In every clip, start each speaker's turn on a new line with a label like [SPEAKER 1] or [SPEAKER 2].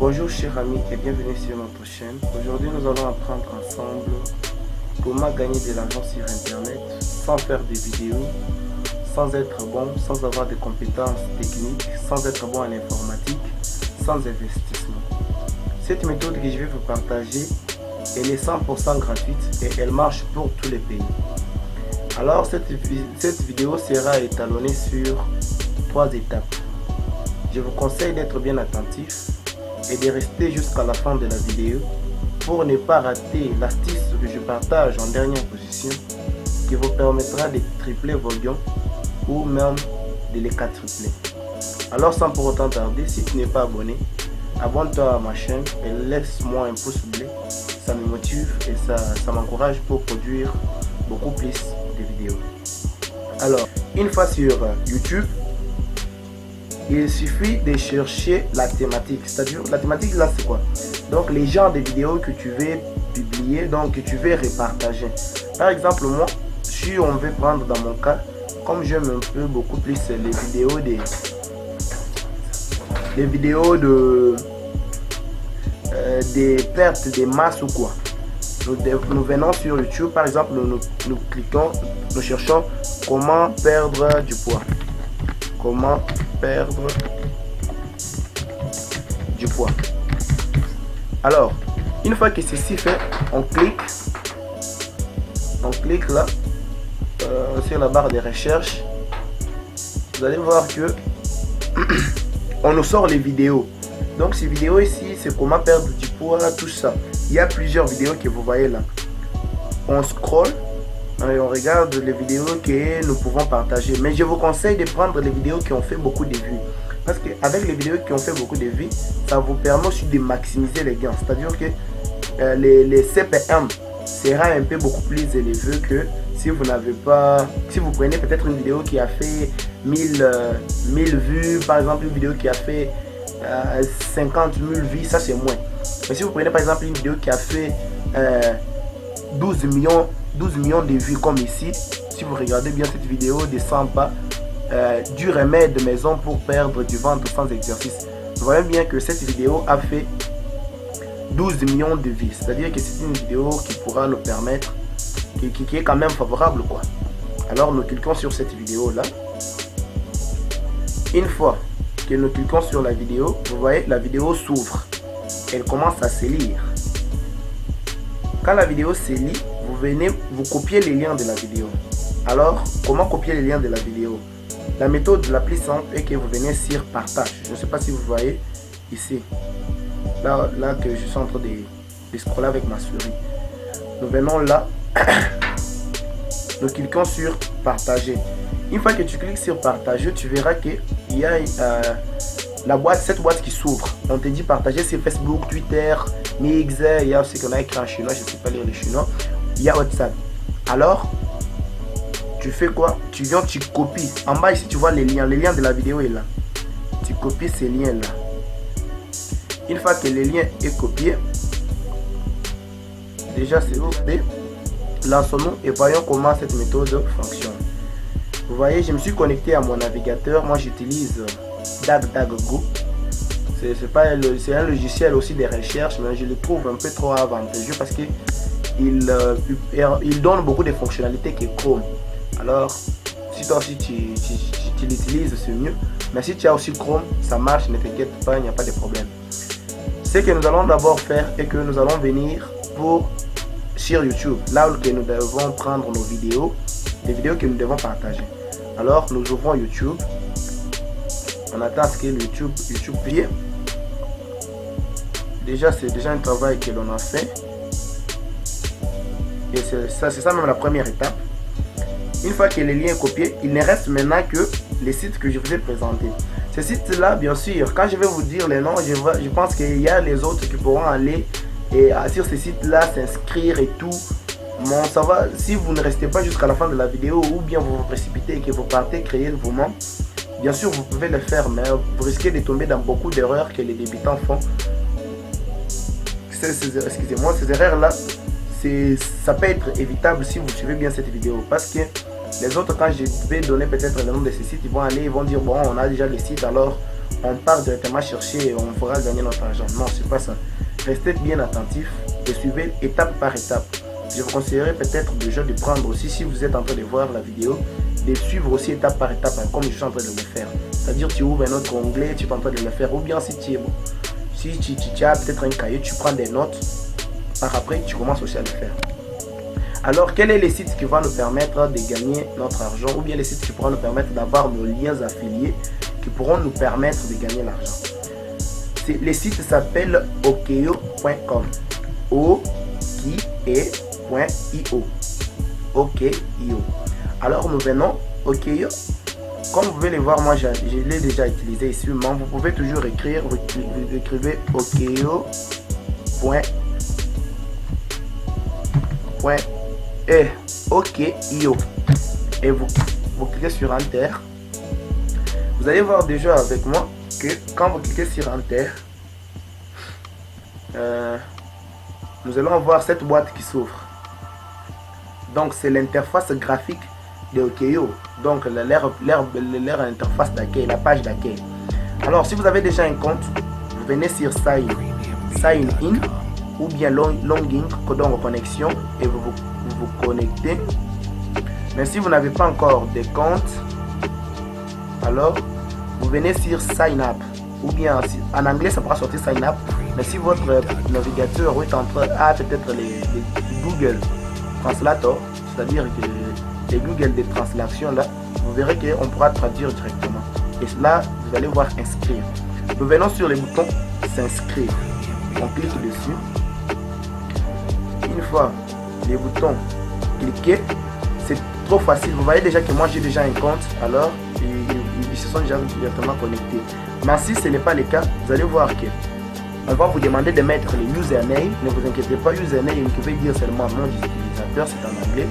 [SPEAKER 1] Bonjour chers amis et bienvenue sur notre chaîne. Aujourd'hui nous allons apprendre ensemble comment gagner de l'argent sur internet sans faire des vidéos, sans être bon, sans avoir des compétences techniques, sans être bon en informatique, sans investissement. Cette méthode que je vais vous partager, elle est 100% gratuite et elle marche pour tous les pays. Alors cette vidéo sera étalonnée sur 3 étapes. Je vous conseille d'être bien attentif et de rester jusqu'à la fin de la vidéo pour ne pas rater l'astuce que je partage en dernière position qui vous permettra de tripler vos gains ou même de les quadrupler. Alors sans pour autant tarder, si tu n'es pas abonné, abonne-toi à ma chaîne et laisse-moi un pouce bleu, ça me motive et ça m'encourage pour produire beaucoup plus de vidéos. Alors, une fois sur YouTube, il suffit de chercher la thématique, c'est-à-dire la thématique là c'est quoi? Donc les genres de vidéos que tu veux publier, donc que tu veux repartager. Par exemple moi, si on veut prendre dans mon cas, comme j'aime un peu beaucoup plus les vidéos des pertes de masse ou quoi. Nous venons sur YouTube, par exemple, nous cliquons, nous cherchons comment perdre du poids. Comment perdre du poids. Alors, une fois que ceci fait, on clique là sur la barre de recherche. Vous allez voir que on nous sort les vidéos. Donc ces vidéos ici, c'est comment perdre du poids, tout ça. Il y a plusieurs vidéos que vous voyez là. On scrolle et on regarde les vidéos que nous pouvons partager. Mais je vous conseille de prendre les vidéos qui ont fait beaucoup de vues. Parce qu'avec les vidéos qui ont fait beaucoup de vues, ça vous permet aussi de maximiser les gains. C'est-à-dire que les CPM sera un peu beaucoup plus élevé que si vous n'avez pas... Si vous prenez peut-être une vidéo qui a fait 1000 vues, par exemple une vidéo qui a fait 50 000 vues, ça c'est moins. Mais si vous prenez par exemple une vidéo qui a fait 12 millions de vues comme ici, si vous regardez bien cette vidéo de 100 pas du remède de maison pour perdre du ventre sans exercice, vous voyez bien que cette vidéo a fait 12 millions de vues. C'est-à-dire que c'est une vidéo qui pourra nous permettre, qui est quand même favorable quoi. Alors nous cliquons sur cette vidéo là. Une fois que nous cliquons sur la vidéo, vous voyez la vidéo s'ouvre. Elle commence à se lire. Quand la vidéo se lit, vous venez, vous copiez les liens de la vidéo. Alors, comment copier les liens de la vidéo? La méthode la plus simple est que vous venez sur partage. Je ne sais pas si vous voyez ici. Là que je suis en train de scroller avec ma souris. Nous venons là. Nous cliquons sur partager. Une fois que tu cliques sur partager, tu verras qu'il y a cette boîte qui s'ouvre. On te dit partager sur Facebook, Twitter, Mix, il y a aussi qu'on a écrit en chinois, je ne sais pas lire le chinois. Il y a WhatsApp. Alors, tu fais quoi? Tu viens, tu copies. En bas ici, tu vois les liens. Les liens de la vidéo est là. Tu copies ces liens-là. Une fois que le lien est copié, déjà c'est ouvert. Lançons-nous et voyons comment cette méthode fonctionne. Vous voyez, je me suis connecté à mon navigateur. Moi, j'utilise DuckDuckGo. C'est un logiciel aussi de recherche, mais je le trouve un peu trop avantageux parce que il donne beaucoup de fonctionnalités que Chrome. Alors, si toi aussi tu l'utilises, c'est mieux. Mais si tu as aussi Chrome, ça marche, ne t'inquiète pas, il n'y a pas de problème. Ce que nous allons d'abord faire est que nous allons venir sur YouTube, là où nous devons prendre nos vidéos, les vidéos que nous devons partager. Alors, nous ouvrons YouTube. On attend à ce que YouTube plie. Déjà, c'est déjà un travail que l'on a fait. Et c'est ça même la première étape. Une fois que le lien est copié, il ne reste maintenant que les sites que je vous ai présentés. Ces sites-là, bien sûr, quand je vais vous dire les noms, je pense qu'il y a les autres qui pourront aller et sur ces sites-là s'inscrire et tout. Bon, ça va, si vous ne restez pas jusqu'à la fin de la vidéo ou bien vous vous précipitez et que vous partez créer vous-même, bien sûr vous pouvez le faire, mais vous risquez de tomber dans beaucoup d'erreurs que les débutants font. Excusez-moi, ces erreurs-là, ça peut être évitable si vous suivez bien cette vidéo. Parce que les autres, quand je vais donner peut-être le nom de ces sites, ils vont aller, ils vont dire bon, on a déjà les sites, alors on part directement chercher et on fera gagner notre argent. Non, c'est pas ça. Restez bien attentif et suivez étape par étape. Je vous conseillerais peut-être déjà de prendre aussi, si vous êtes en train de voir la vidéo, de suivre aussi étape par étape, comme je suis en train de le faire. C'est-à-dire tu ouvres un autre onglet, tu es en train de le faire, ou bien si tu es bon, si tu as peut-être un cahier, tu prends des notes, par après tu commences aussi à le faire. Alors, quels sont les sites qui vont nous permettre de gagner notre argent, ou bien les sites qui pourront nous permettre d'avoir nos liens affiliés qui pourront nous permettre de gagner l'argent? Les sites s'appellent okeo.com, okeo.io, okeo. Alors nous venons Okeo. Comme vous pouvez le voir, moi je l'ai déjà utilisé ici, mais vous pouvez toujours écrire, vous écrivez okeo.io et vous cliquez sur Enter. Vous allez voir déjà avec moi que quand vous cliquez sur Enter, nous allons voir cette boîte qui s'ouvre. Donc c'est l'interface graphique de Okeo, donc leur interface d'accueil, la page d'accueil. Alors si vous avez déjà un compte, vous venez sur Sign In ou bien Login, code connexion, et vous connectez. Mais si vous n'avez pas encore de compte, alors vous venez sur Sign Up, ou bien en anglais ça pourra sortir Sign Up, mais si votre navigateur est en train peut-être les Google Translator, c'est-à-dire que les Google des translations là, vous verrez qu'on pourra traduire directement. Et là, vous allez voir inscrire. Nous venons sur le bouton s'inscrire. On clique dessus. Une fois les boutons cliqués, c'est trop facile. Vous voyez déjà que moi j'ai déjà un compte, alors ils se sont déjà directement connectés. Mais si ce n'est pas le cas, vous allez voir que on va vous demander de mettre les username. Ne vous inquiétez pas, username qui veut dire seulement nom d'utilisateur, c'est en anglais.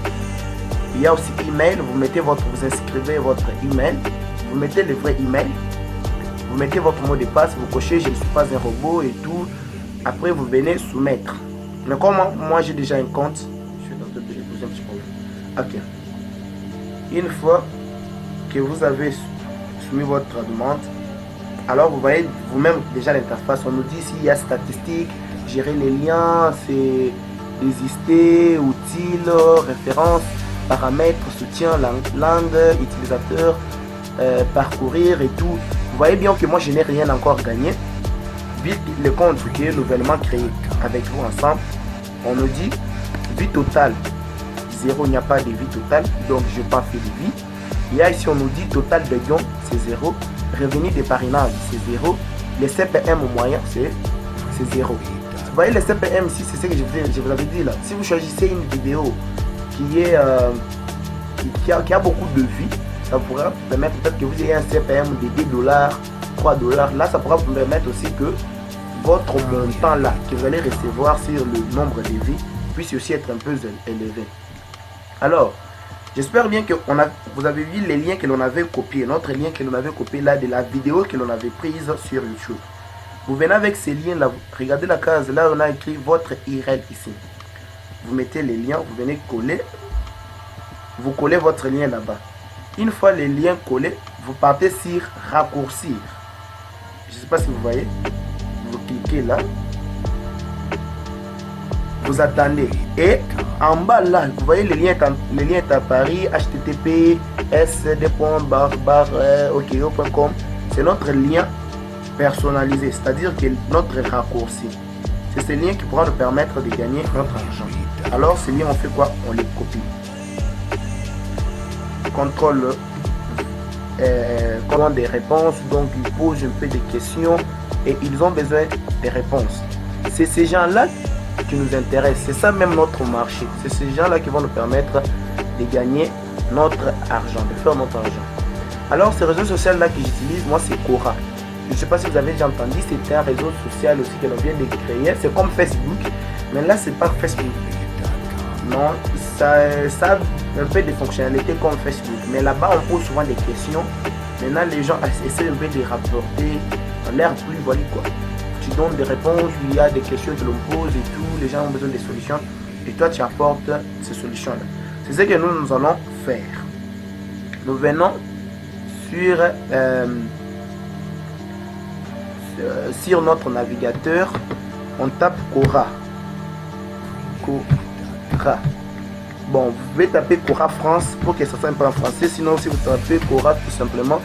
[SPEAKER 1] Il y a aussi email, vous inscrivez votre email, vous mettez le vrai email, vous mettez votre mot de passe, vous cochez je ne suis pas un robot et tout. Après vous venez soumettre. Mais comme moi j'ai déjà un compte, je suis en train de poser un petit problème. Ok. Une fois que vous avez soumis votre demande, alors vous voyez vous-même déjà l'interface. On nous dit s'il y a statistiques, gérer les liens, c'est résister, outils, références, paramètres, soutien, langue, utilisateur, parcourir et tout. Vous voyez bien que moi je n'ai rien encore gagné. Vite le compte qui est nouvellement créé avec vous ensemble, on nous dit vie totale 0, il n'y a pas de vie totale, donc je n'ai pas fait de vie. Il y a ici on nous dit total de gain c'est 0, revenu de parrainage c'est 0, les CPM au moyen c'est 0. Vous voyez les CPM ici, c'est ce que je vous avais dit là. Si vous choisissez une vidéo qui a beaucoup de vues, ça pourra permettre peut-être que vous ayez un CPM de 2 dollars, 3 dollars. Là, ça pourra vous permettre aussi que votre montant là que vous allez recevoir sur le nombre de vues puisse aussi être un peu élevé. Alors, j'espère bien que vous avez vu les liens que l'on avait copiés, notre lien que l'on avait copié là de la vidéo que l'on avait prise sur YouTube. Vous venez avec ces liens là, regardez la case là, on a écrit votre URL ici. Vous mettez les liens, vous venez coller, vous collez votre lien là-bas. Une fois les liens collés, vous partez sur raccourcir. Je ne sais pas si vous voyez, vous cliquez là, vous attendez et en bas là, vous voyez le lien est apparu https://okeo.com. c'est notre lien personnalisé, c'est-à-dire que notre raccourci. C'est ce lien qui pourra nous permettre de gagner notre argent. Alors ces liens on fait quoi? On les copie. Contrôle comment des réponses, donc ils posent un peu de questions et ils ont besoin des réponses. C'est ces gens-là qui nous intéressent, c'est ça même notre marché. C'est ces gens-là qui vont nous permettre de gagner notre argent, de faire notre argent. Alors ce réseau social là que j'utilise, moi c'est Quora. Je ne sais pas si vous avez déjà entendu, c'est un réseau social aussi que l'on vient de créer. C'est comme Facebook, mais là c'est pas Facebook. Non, ça a un peu de fonctionnalités comme Facebook, mais là-bas on pose souvent des questions. Maintenant les gens essaient un peu de rapporter en l'air plus voilà quoi. Tu donnes des réponses, il y a des questions que l'on pose et tout, les gens ont besoin de solutions et toi tu apportes ces solutions là. C'est ce que nous allons faire. Nous venons sur sur notre navigateur, on tape Quora. Quora. Bon, vous pouvez taper Quora France pour que ça soit un peu en français. Sinon, si vous tapez Quora tout simplement,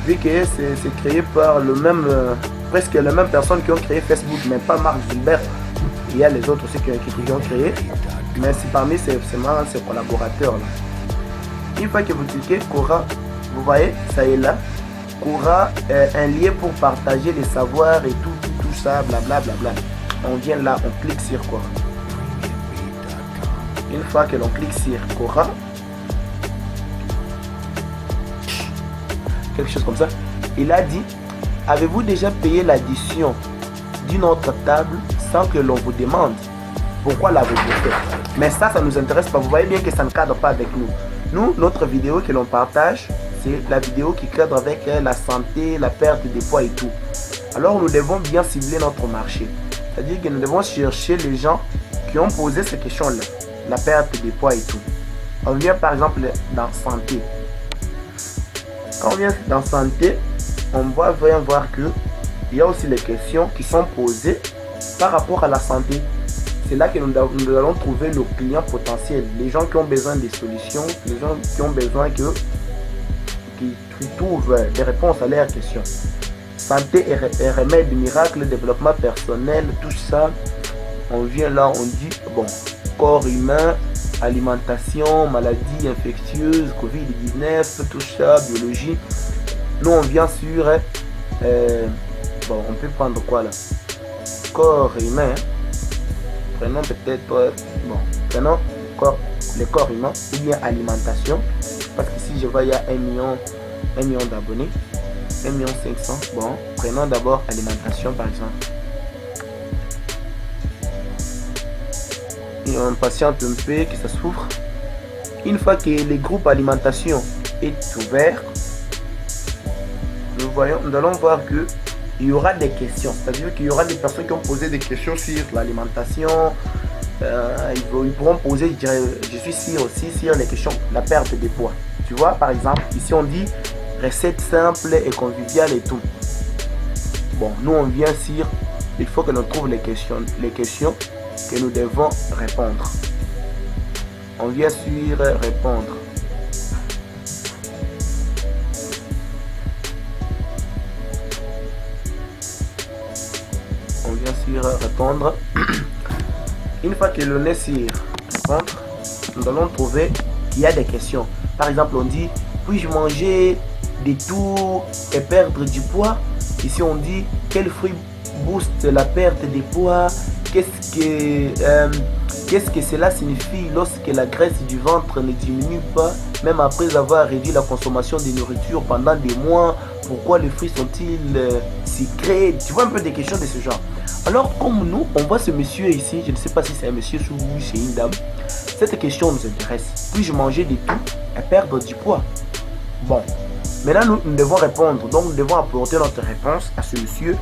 [SPEAKER 1] vu que c'est créé par le même, presque les mêmes personnes qui ont créé Facebook, mais pas Mark Zuckerberg. Il y a les autres aussi qui ont créé, mais c'est parmi ces collaborateurs là. Une fois que vous cliquez Quora, vous voyez, ça est là. Quora est un lien pour partager les savoirs et tout ça, blablabla. On vient là, on clique sur Quora. Une fois que l'on clique sur Quora, quelque chose comme ça, il a dit, avez-vous déjà payé l'addition d'une autre table sans que l'on vous demande pourquoi l'avez-vous fait? Mais ça nous intéresse pas. Vous voyez bien que ça ne cadre pas avec nous. Nous, notre vidéo que l'on partage, c'est la vidéo qui cadre avec la santé, la perte de poids et tout. Alors nous devons bien cibler notre marché. C'est-à-dire que nous devons chercher les gens qui ont posé ces questions-là. La perte de poids et tout. On vient par exemple dans santé. Quand on vient dans santé, on va vraiment voir que il y a aussi les questions qui sont posées par rapport à la santé. C'est là que nous allons trouver nos clients potentiels, les gens qui ont besoin des solutions, les gens qui ont besoin qui trouvent des réponses à leurs questions. Santé et remèdes miracles, développement personnel, tout ça. On vient là, on dit, bon, corps humain, alimentation, maladies infectieuses, Covid-19, tout ça, biologie. Nous, on vient sur, bon, on peut prendre quoi là? Corps humain. Prenons peut-être, bon, prenons le corps humain ou bien alimentation. Parce que si je vois, il y a 1 million d'abonnés. 1,5 million. Bon, prenons d'abord alimentation par exemple. Et on patiente un peu que ça s'ouvre. Une fois que le groupe alimentation est ouvert, nous allons voir que il y aura des questions. C'est-à-dire qu'il y aura des personnes qui ont posé des questions sur l'alimentation. Ils pourront poser, je suis sûr aussi, sur les questions de la perte de poids. Tu vois, par exemple, ici on dit recette simple et conviviale et tout. Bon, nous on vient sur, il faut que l'on trouve les questions que nous devons répondre. On vient sur répondre. On vient sur répondre. Une fois que l'on est sur répondre, nous allons trouver qu'il y a des questions. Par exemple, on dit, puis-je manger des tours et perdre du poids? Ici, on dit, quel fruit booste la perte de poids? Qu'est-ce que cela signifie lorsque la graisse du ventre ne diminue pas, même après avoir réduit la consommation de nourriture pendant des mois? Pourquoi les fruits sont-ils sucrés? Tu vois un peu des questions de ce genre. Alors, comme nous, on voit ce monsieur ici, je ne sais pas si c'est un monsieur ou c'est une dame. Cette question nous intéresse. Puis-je manger des tout et perdre du poids? Bon, maintenant nous devons répondre. Donc, nous devons apporter notre réponse à ce monsieur.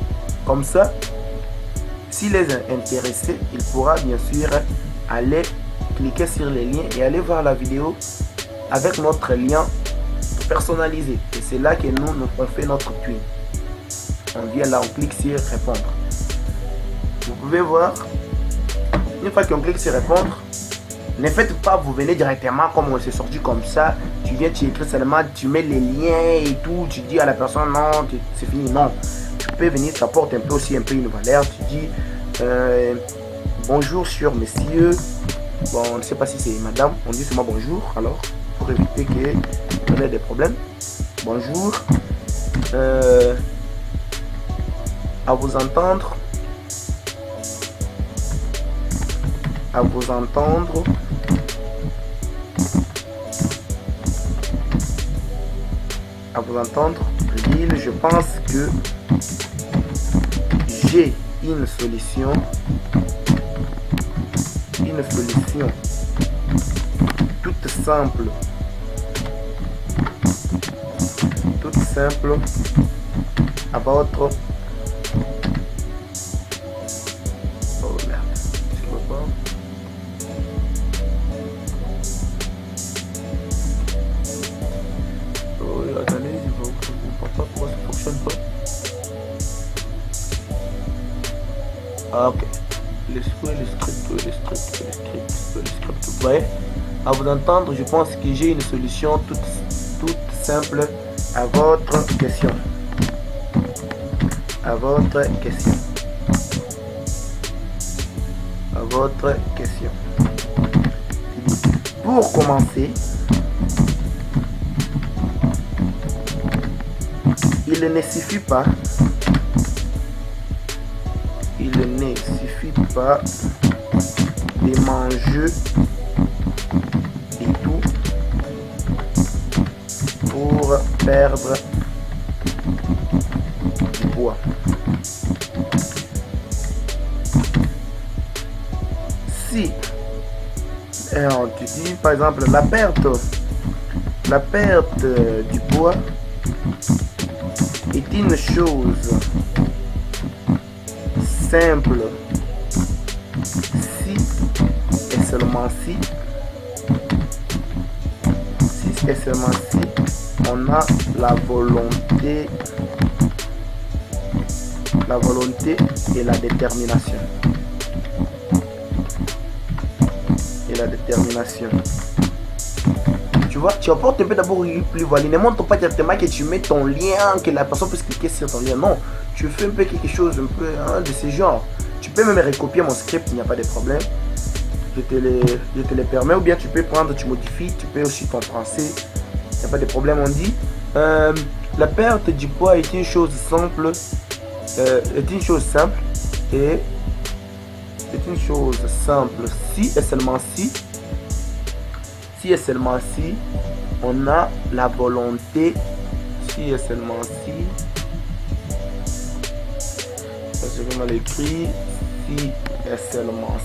[SPEAKER 1] Comme ça, s'il est intéressé, il pourra bien sûr aller cliquer sur les liens et aller voir la vidéo avec notre lien personnalisé. Et c'est là que nous on fait notre twin. On vient là, on clique sur répondre. Vous pouvez voir, une fois qu'on clique sur répondre, ne faites pas, vous venez directement comme on s'est sorti comme ça. Tu viens, tu écris seulement, tu mets les liens et tout, tu dis à la personne non, c'est fini, non. Tu peux venir, ça apporte un peu aussi un peu une valeur. Tu dis bonjour sur messieurs. Bon, on ne sait pas si c'est madame, on dit seulement bonjour alors pour éviter qu'il y ait des problèmes. Bonjour, à vous entendre. À vous entendre. À vous entendre. Je pense que j'ai une solution toute simple à votre Ah, ok. Le script. Vous voyez, à vous entendre, je pense que j'ai une solution toute simple à votre question. À votre question. Pour commencer, il ne suffit pas de manger et tout pour perdre du poids. Si tu dis par exemple la perte du poids est une chose simple si et seulement si on a la volonté et la détermination. Tu vois, tu apportes un peu d'abord une plus-value. Ne montre pas directement que tu mets ton lien, que la personne puisse cliquer sur ton lien. Non, tu fais un peu quelque chose un peu de ce genre. Tu peux même recopier mon script, il n'y a pas de problème. Je te le permets. Ou bien tu peux prendre, tu modifies, tu peux aussi ton français. Il n'y a pas de problème, on dit. La perte du poids est une chose simple. Si et seulement si on a la volonté, parce que mal écrit, si et seulement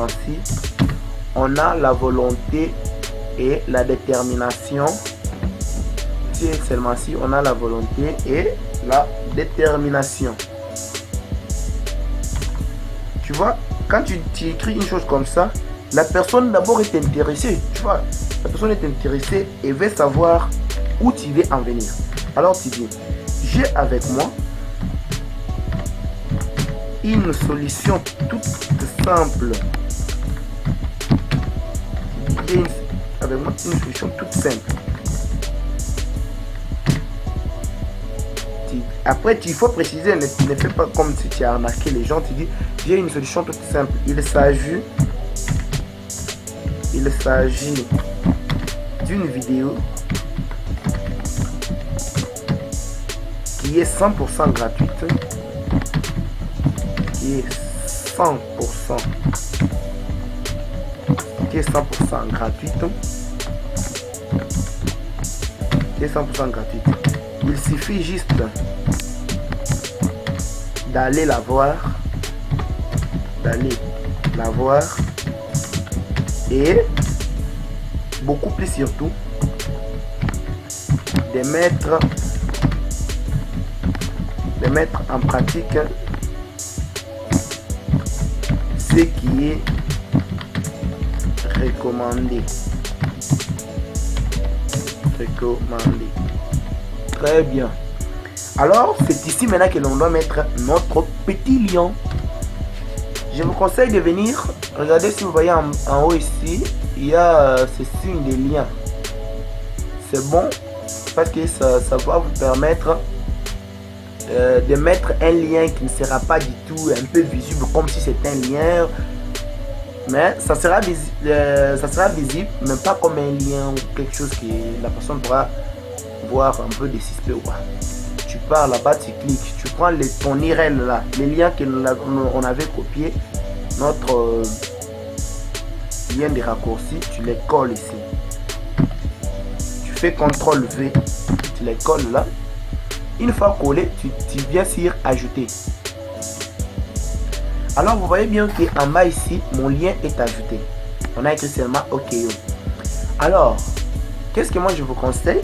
[SPEAKER 1] si on a la volonté et la détermination. Si et seulement si on a la volonté et la détermination. Tu vois, quand tu écris une chose comme ça, la personne d'abord est intéressée. Tu vois, la personne est intéressée et veut savoir où tu veux en venir. Alors tu dis, j'ai avec moi une solution toute simple. J'ai avec moi une solution toute simple. Après, il faut préciser, ne fais pas comme si tu as remarqué les gens, tu dis, j'ai une solution toute simple. Il s'agit d'une vidéo qui est 100% gratuite, qui est 100% gratuite. Il suffit juste d'aller la voir et beaucoup plus surtout de mettre en pratique ce qui est recommandé. Très bien. Alors, c'est ici maintenant que l'on doit mettre notre petit lion. Je vous conseille de venir. Regardez, si vous voyez en haut ici, il y a ce signe de lien. C'est bon parce que ça va vous permettre de mettre un lien qui ne sera pas du tout un peu visible comme si c'était un lien. Mais ça sera visible, mais pas comme un lien ou quelque chose que la personne pourra voir un peu des suspects ou pas. Tu pars là-bas, tu cliques, tu prends ton URL là, les liens qu'on avait copié, notre lien de raccourci, tu les colles ici. Tu fais CTRL V, tu les colles là. Une fois collé, tu viens sur ajouter. Alors vous voyez bien qu'en bas ici, mon lien est ajouté. On a écrit seulement OK. Alors, qu'est-ce que moi je vous conseille?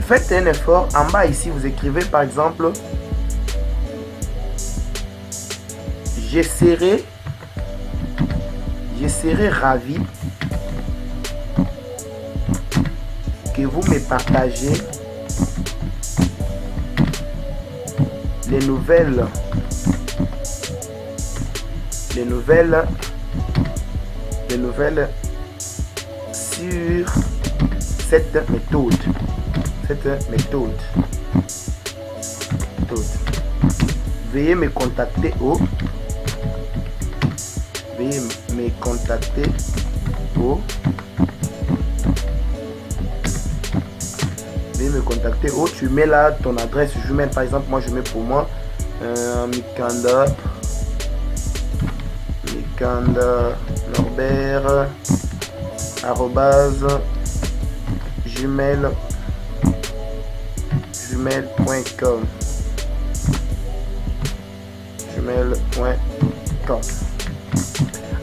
[SPEAKER 1] Faites un effort. En bas ici, vous écrivez par exemple, je serai ravi que vous me partagez les nouvelles sur cette méthode. Veuillez me contacter au tu mets là ton adresse Gmail. Par exemple, moi je mets pour moi Mikanda Norbert @gmail.com.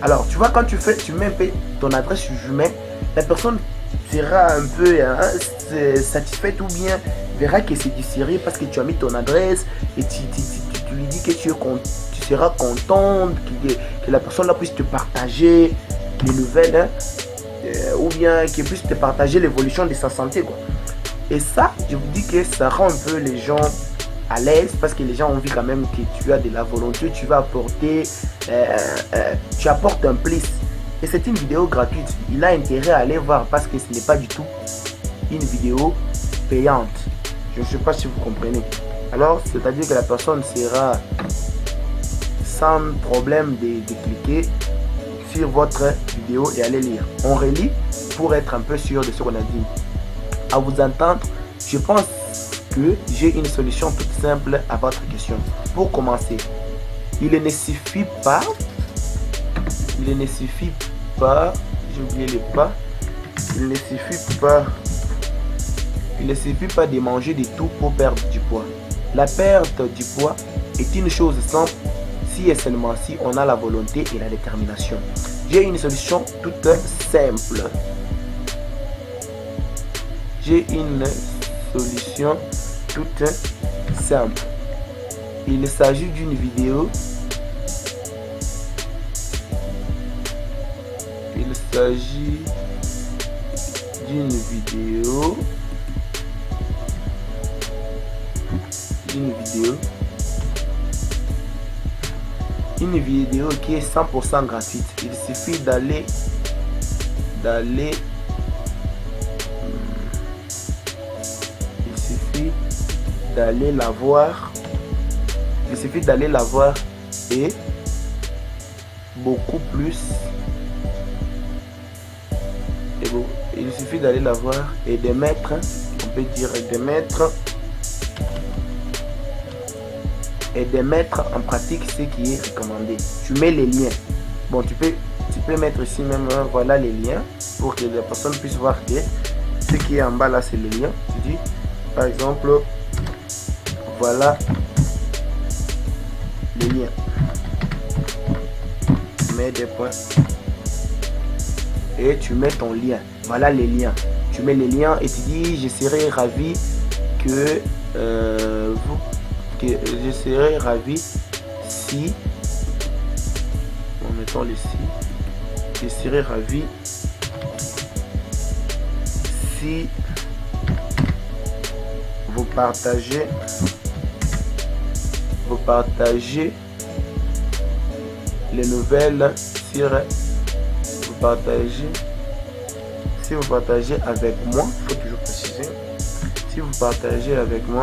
[SPEAKER 1] Alors tu vois, quand tu mets un peu ton adresse sur Gmail, la personne sera un peu satisfaite ou bien verra que c'est du sérieux parce que tu as mis ton adresse et tu lui dis que tu seras content que la personne là puisse te partager les nouvelles ou bien qu'elle puisse te partager l'évolution de sa santé, quoi. Et ça, je vous dis que ça rend un peu les gens à l'aise parce que les gens ont vu quand même que tu as de la volonté, tu vas apporter, tu apportes un plus. Et c'est une vidéo gratuite. Il a intérêt à aller voir parce que ce n'est pas du tout une vidéo payante. Je ne sais pas si vous comprenez. Alors, c'est-à-dire que la personne sera sans problème de cliquer sur votre vidéo et aller lire. On relit pour être un peu sûr de ce qu'on a dit. À vous entendre, je pense que j'ai une solution toute simple à votre question. Pour commencer, il ne suffit pas, j'ai oublié les pas, il ne suffit pas de manger de tout pour perdre du poids. La perte du poids est une chose simple si et seulement si on a la volonté et la détermination. J'ai une solution toute simple. Il s'agit d'une vidéo. Une vidéo qui est 100% gratuite. Il suffit d'aller la voir. Il suffit d'aller la voir et beaucoup plus. Il suffit d'aller la voir et de mettre, on peut dire de mettre en pratique ce qui est recommandé. Tu mets les liens. Bon, tu peux mettre ici même, voilà les liens pour que la personne puisse voir que ce qui est en bas là c'est les liens. Tu dis par exemple, voilà les liens. Tu mets des points et tu mets ton lien. Voilà les liens. Tu mets les liens et tu dis je serai ravi je serai ravi si, mettons les si, je serai ravi si vous partagez les nouvelles sur si vous partagez avec moi, il faut toujours préciser, si vous partagez avec moi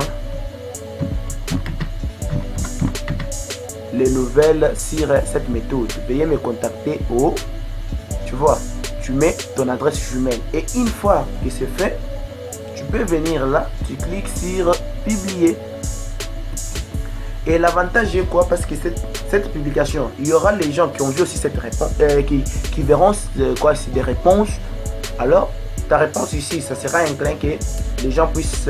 [SPEAKER 1] les nouvelles sur cette méthode, veuillez me contacter au, tu vois, tu mets ton adresse Gmail et une fois que c'est fait, tu peux venir là, tu cliques sur publier. Et l'avantage est quoi? Parce que cette publication, il y aura les gens qui ont vu aussi cette réponse, qui verront quoi, c'est des réponses. Alors, ta réponse ici, ça sera un clin que les gens puissent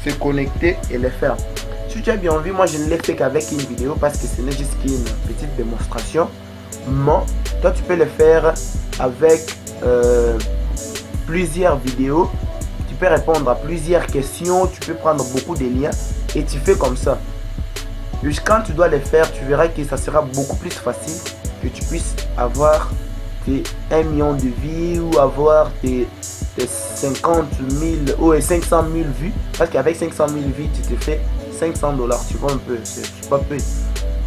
[SPEAKER 1] se connecter et le faire. Si tu as bien vu, moi je ne l'ai fait qu'avec une vidéo parce que ce n'est juste qu'une petite démonstration. Mais toi, tu peux le faire avec plusieurs vidéos. Tu peux répondre à plusieurs questions. Tu peux prendre beaucoup de liens et tu fais comme ça. Quand tu dois le faire, tu verras que ça sera beaucoup plus facile que tu puisses avoir tes 1 million de vues ou avoir tes 50 000 ou 500 000 vues. Parce qu'avec 500 000 vues, tu te fais 500 $. Tu vois un peu, c'est pas peu.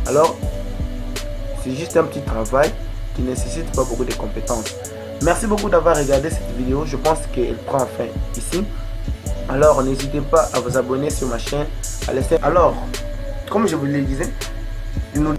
[SPEAKER 1] Alors, c'est juste un petit travail qui ne nécessite pas beaucoup de compétences. Merci beaucoup d'avoir regardé cette vidéo. Je pense qu'elle prend fin ici. Alors, n'hésitez pas à vous abonner sur ma chaîne. À laisser... Alors, comme je vous le disais, nous...